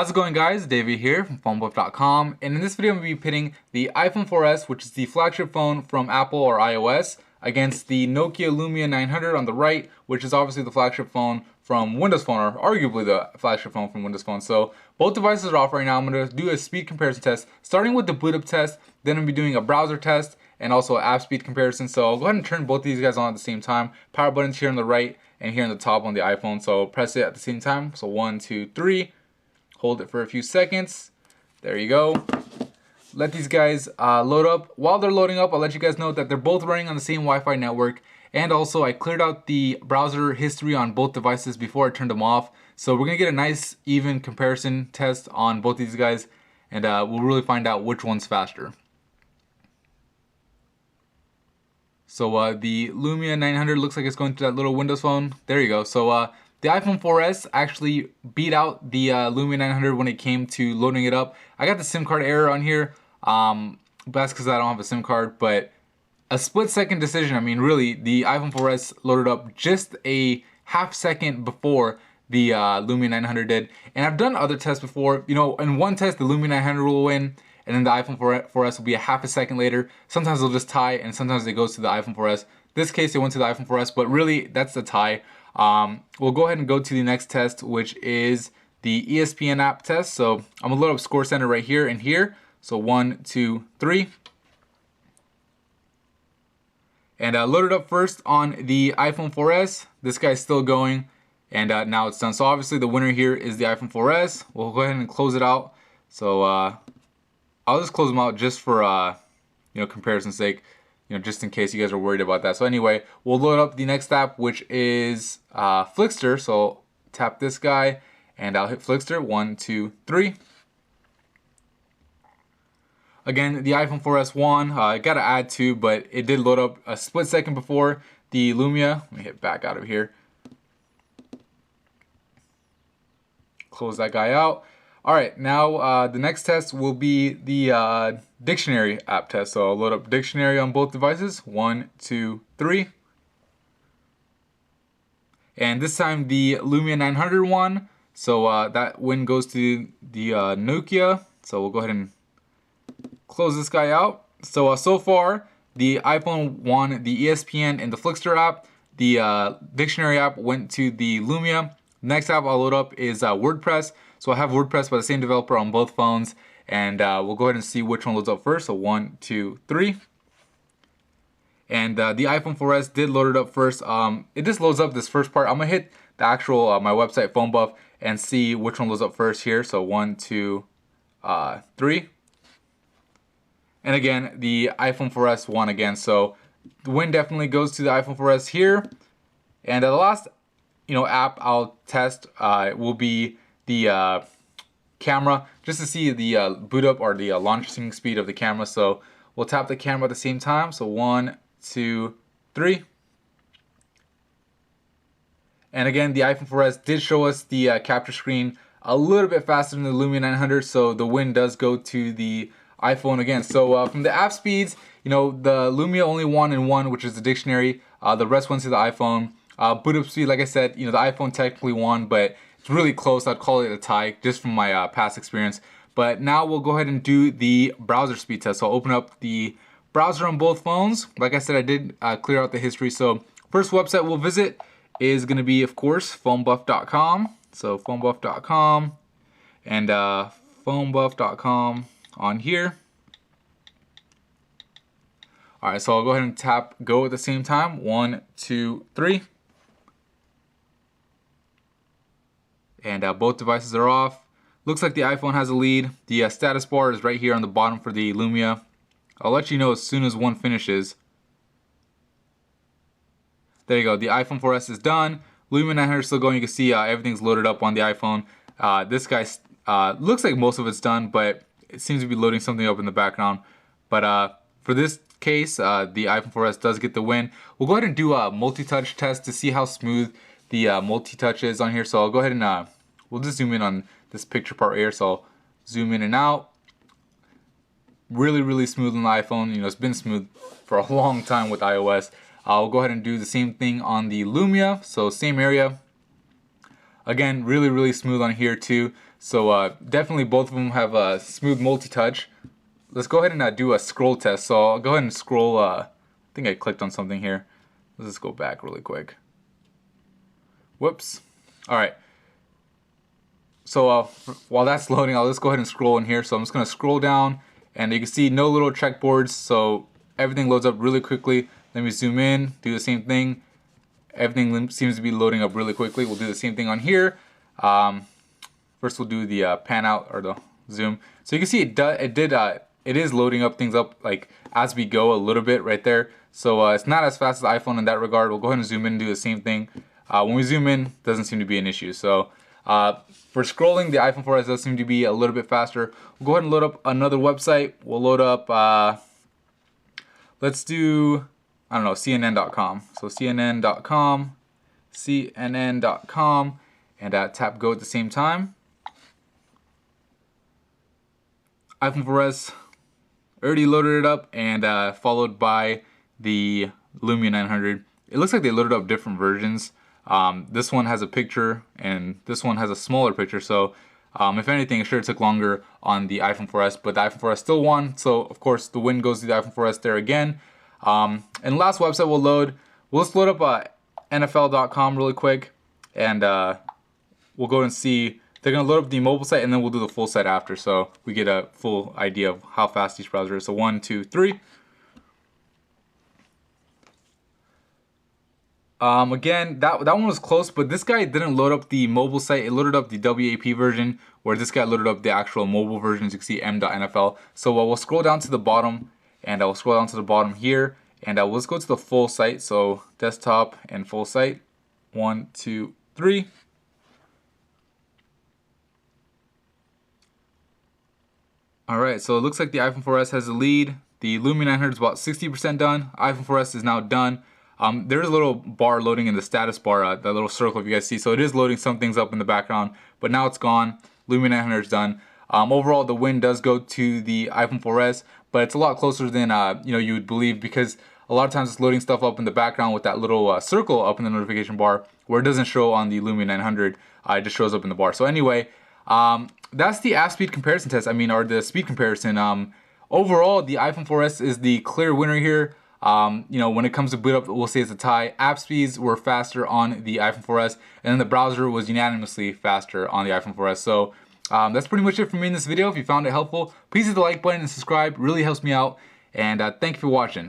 How's it going, guys? Davey here from phonebuffstyle, and in this video I'm going to be pitting the iPhone 4S, which is the flagship phone from Apple or iOS, against the Nokia Lumia 900 on the right, which is obviously the flagship phone from Windows Phone, or arguably the flagship phone from Windows Phone. So both devices are off right now. I'm going to do a speed comparison test, starting with the boot up test, then I'm going to be doing a browser test, and also an app speed comparison. So I'll go ahead and turn both of these guys on at the same time. Power buttons here on the right and here on the top on the iPhone. So press it at the same time. So 1, 2, 3. Hold it for a few seconds. There you go. Let these guys load up. While they're loading up, I'll let you guys know that they're both running on the same Wi-Fi network. And also, I cleared out the browser history on both devices before I turned them off. So we're going to get a nice, even comparison test on both these guys. And we'll really find out which one's faster. So the Lumia 900 looks like it's going to that little Windows Phone. There you go. So the iPhone 4S actually beat out the Lumia 900 when it came to loading it up. I got the SIM card error on here. That's because I don't have a SIM card. But a split-second decision. I mean, really, the iPhone 4S loaded up just a half second before the Lumia 900 did. And I've done other tests before. You know, in one test, the Lumia 900 will win, and then the iPhone 4S will be a half a second later. Sometimes they'll just tie, and sometimes it goes to the iPhone 4S. This case, it went to the iPhone 4S, but really, that's the tie. We'll go ahead and go to the next test, which is the Espn App Test. So I'm gonna load up Score Center right here and here. So 1, 2, 3. And load it up first on the iPhone 4S. This guy's still going, and now it's done. So obviously the winner here is the iPhone 4S. We'll go ahead and close it out. So I'll just close them out just for comparison's sake. Just in case you guys are worried about that. So anyway, we'll load up the next app, which is Flickster. So tap this guy, and I'll hit Flickster. 1, 2, 3. Again, the iPhone 4S won. I got to add 2, but it did load up a split second before the Lumia. Let me hit back out of here. Close that guy out. All right, now the next test will be the dictionary app test. So I'll load up dictionary on both devices. 1, 2, 3. And this time the Lumia 900 won. So that win goes to the Nokia. So we'll go ahead and close this guy out. So so far the iPhone won the ESPN and the Flickster app. The dictionary app went to the Lumia. Next app I'll load up is Wordpress. So I have Wordpress by the same developer on both phones, and we'll go ahead and see which one loads up first. So 1, 2, 3. And the iPhone 4S did load it up first. It just loads up this first part. I'm gonna hit the actual my website PhoneBuff and see which one loads up first here. So 1, 2, 3. And again, the iPhone 4S won again. So the win definitely goes to the iPhone 4S here. And the last app I'll test will be the camera, just to see the boot up or the launching speed of the camera. So we'll tap the camera at the same time. So 1, 2, 3. And again, the iPhone 4S did show us the capture screen a little bit faster than the Lumia 900, so the win does go to the iPhone again. So from the app speeds, the Lumia only won in one, which is the dictionary. The rest went to the iPhone. Boot up speed, like I said, the iPhone technically won, but it's really close. I'd call it a tie just from my past experience. But now we'll go ahead and do the browser speed test. So I'll open up the browser on both phones. Like I said, I did clear out the history. So first website we'll visit is going to be, of course, phonebuff.com. So phonebuff.com and phonebuff.com on here. All right, so I'll go ahead and tap go at the same time. 1, 2, 3. And both devices are off. Looks like the iPhone has a lead. The status bar is right here on the bottom for the Lumia. I'll let you know as soon as one finishes. There you go. The iPhone 4S is done. Lumia 900 is still going. You can see everything's loaded up on the iPhone. This guy looks like most of it's done, but it seems to be loading something up in the background. But for this case, the iPhone 4S does get the win. We'll go ahead and do a multi-touch test to see how smooth the multi-touch is on here. So I'll go ahead and we'll just zoom in on this picture part right here. So I'll zoom in and out. Really, really smooth on the iPhone. It's been smooth for a long time with iOS. I'll go ahead and do the same thing on the Lumia. So same area. Again, really, really smooth on here too. So definitely both of them have a smooth multi-touch. Let's go ahead and do a scroll test. So I'll go ahead and scroll. I think I clicked on something here. Let's just go back really quick. Whoops. All right. So while that's loading, I'll just go ahead and scroll in here. So I'm just going to scroll down, and you can see no little checkboards. So everything loads up really quickly. Let me zoom in, do the same thing. Everything seems to be loading up really quickly. We'll do the same thing on here. First we'll do the pan out or the zoom. So you can see it is loading up things up like as we go a little bit right there. So it's not as fast as iPhone in that regard. We'll go ahead and zoom in and do the same thing. When we zoom in, doesn't seem to be an issue. So for scrolling, the iPhone 4S does seem to be a little bit faster. We'll go ahead and load up another website. We'll load up, let's do, I don't know, CNN.com. So CNN.com, and tap go at the same time. iPhone 4S already loaded it up, and followed by the Lumia 900. It looks like they loaded up different versions. This one has a picture, and this one has a smaller picture. So if anything, it sure took longer on the iPhone 4S, but the iPhone 4S still won. So of course, the win goes to the iPhone 4S there again. And the last website we'll load, we'll just load up NFL.com really quick, and we'll go and see. They're going to load up the mobile site, and then we'll do the full site after, so we get a full idea of how fast each browser is. So 1, 2, 3. Again, that one was close, but this guy didn't load up the mobile site. It loaded up the WAP version, where this guy loaded up the actual mobile version. As you can see, m.nfl. So we'll scroll down to the bottom, and I'll scroll down to the bottom here, and let's go to the full site. So desktop and full site. 1, 2, 3. Alright, so it looks like the iPhone 4S has the lead. The Lumia 900 is about 60% done. iPhone 4S is now done. There's a little bar loading in the status bar, that little circle if you guys see. So it is loading some things up in the background, but now it's gone. Lumia 900 is done. Overall, the win does go to the iPhone 4S, but it's a lot closer than you would believe, because a lot of times it's loading stuff up in the background with that little circle up in the notification bar, where it doesn't show on the Lumia 900. It just shows up in the bar. So anyway, that's the app speed comparison test. Or the speed comparison. Overall, the iPhone 4S is the clear winner here. When it comes to boot up, we'll say it's a tie. App speeds were faster on the iPhone 4S, and then the browser was unanimously faster on the iPhone 4S. So that's pretty much it for me in this video. If you found it helpful, please hit the like button and subscribe. It really helps me out. And thank you for watching.